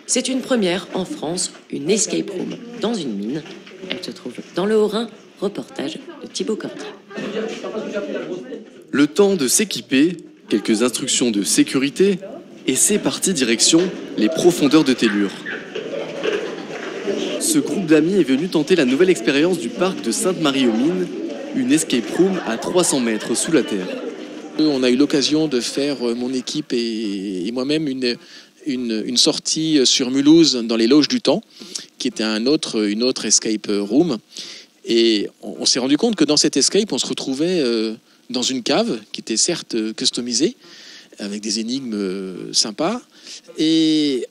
C'est une première en France, une escape room dans une mine. Elle se trouve dans le Haut-Rhin. Reportage de Thibaut Cordier. Le temps de s'équiper, quelques instructions de sécurité, et c'est parti direction les profondeurs de Tellure. Ce groupe d'amis est venu tenter la nouvelle expérience du parc de Sainte-Marie-aux-Mines, une escape room à 300 mètres sous la terre. On a eu l'occasion de faire, mon équipe et moi-même, une sortie sur Mulhouse dans les Loges du Temps, qui était une autre escape room. Et on s'est rendu compte que dans cette escape, on se retrouvait dans une cave qui était certes customisée, avec des énigmes sympas. Et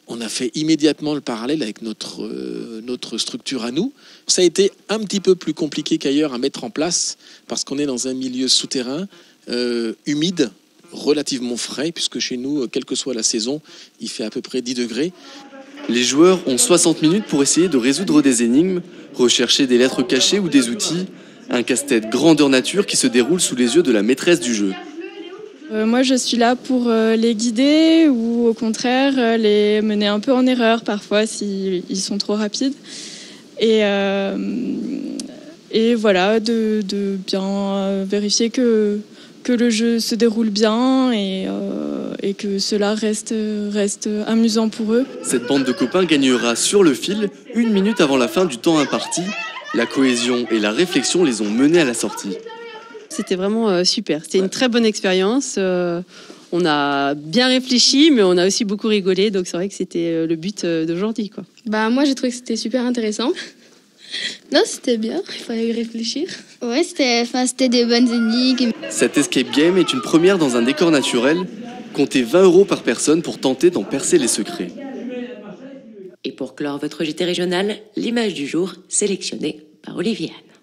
on a fait immédiatement le parallèle avec notre structure à nous. Ça a été un petit peu plus compliqué qu'ailleurs à mettre en place, parce qu'on est dans un milieu souterrain, humide, relativement frais, puisque chez nous, quelle que soit la saison, il fait à peu près 10 degrés. Les joueurs ont 60 minutes pour essayer de résoudre des énigmes, rechercher des lettres cachées ou des outils. Un casse-tête grandeur nature qui se déroule sous les yeux de la maîtresse du jeu. Moi, je suis là pour les guider ou au contraire les mener un peu en erreur parfois s'ils sont trop rapides. Et voilà, de bien vérifier que le jeu se déroule bien et que cela reste amusant pour eux. Cette bande de copains gagnera sur le fil 1 minute avant la fin du temps imparti. La cohésion et la réflexion les ont menés à la sortie. C'était vraiment super. C'était une très bonne expérience. On a bien réfléchi, mais on a aussi beaucoup rigolé. Donc c'est vrai que c'était le but d'aujourd'hui, quoi. Moi, j'ai trouvé que c'était super intéressant. Non, c'était bien. Il fallait y réfléchir. Ouais, c'était des bonnes énigmes. Cette escape game est une première dans un décor naturel. Comptez 20 € par personne pour tenter d'en percer les secrets. Et pour clore votre JT régional, l'image du jour sélectionnée par Olivier Anne.